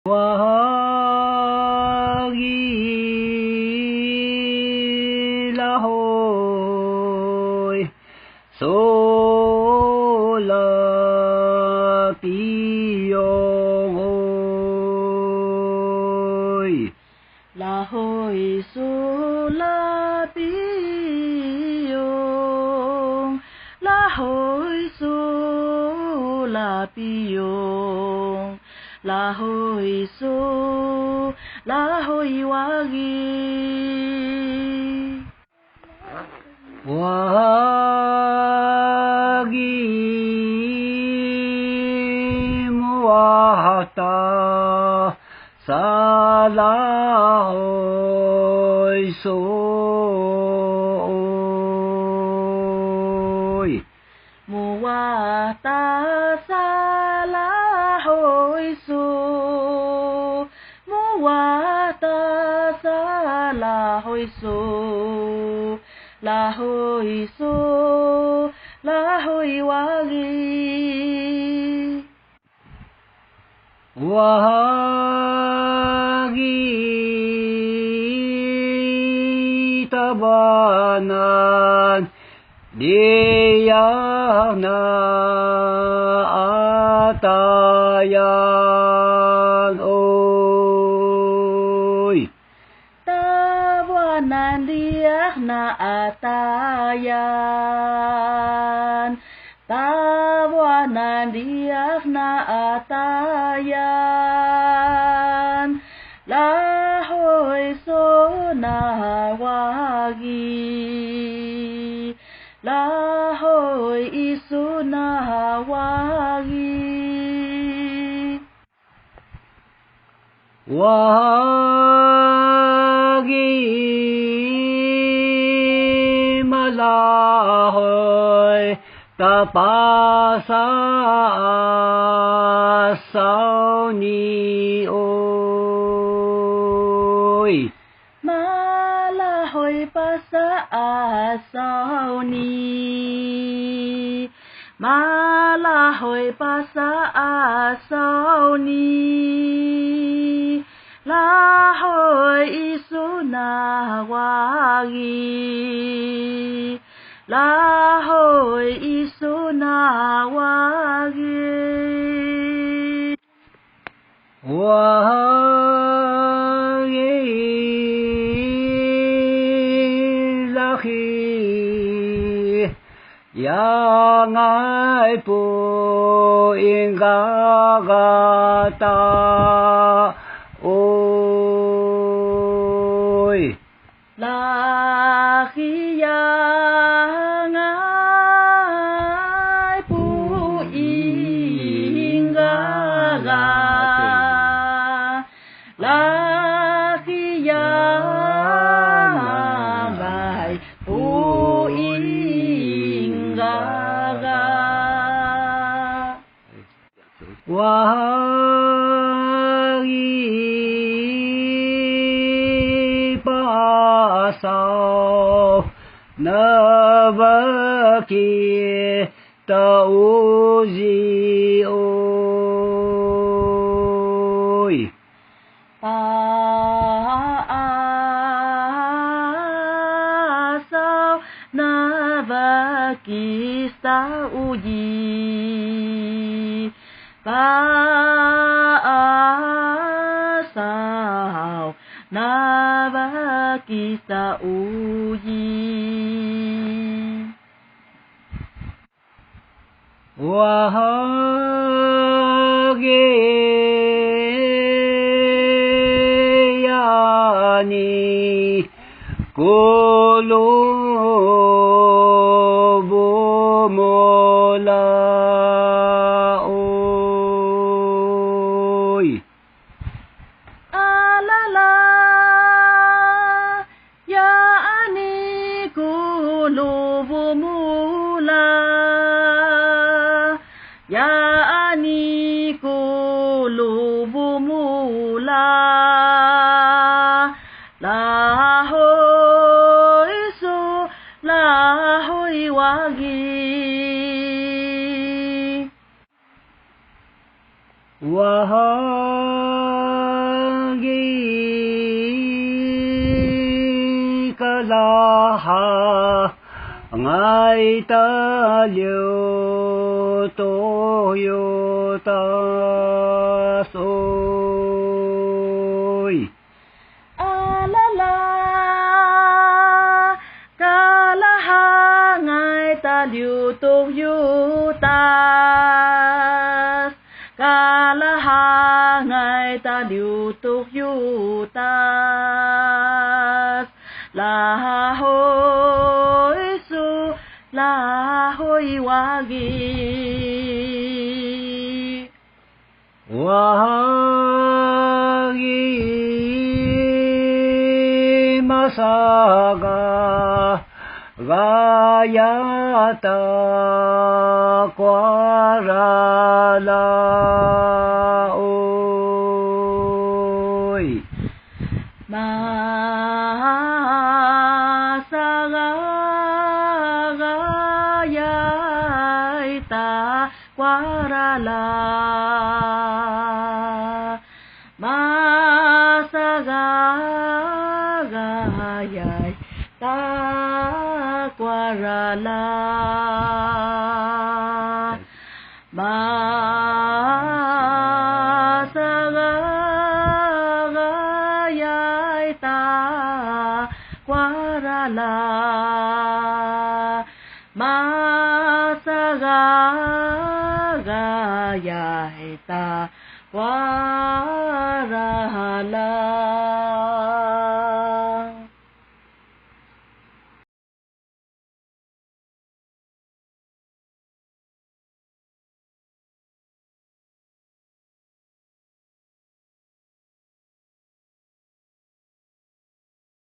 Pinwagi lahoy sola piyong oy lahoy sola piyong lahoy sola piyong lahoy so lahoy wagi wagi muwata salahoy soy muwata salahoy so muwata salahoy so lahoy so lahoy wagi wagi tabanan diyak na atayan oy tawanan diyak na atayan tawanan diyak na atayan lahoy so nawagi lahoy isu nawagi wagi malahoy tapasa asaw ni oy malahoy pasa asaw ni malahoy pasa asaw ni lahoy isu nawagi lahoy isu nawagi wagi lahi yang ai pu ingagata oy lahi yang ai pu inggaga lahi yang ai pu inggaga wagi pasaw nabaki tauzi oy paasaw nabaki sa uji paasaw nabaki sa uji wagi yani kulubu mula oy alala yani kulubu mula yani kulubu mula lahoy so lahoy wagi wahai ha ngài ta liều tô yêu ta soi a la la ca la ha ngài ta liều tô yêu ta ca la ha ngài ta liều tô yêu ta la hoi su la hoi wagi wagi masaga gayata kwarala oi masaga gayaita kwarala masaga gayaita kwarala masaga gayaita kwarala masaga gayaita kwarala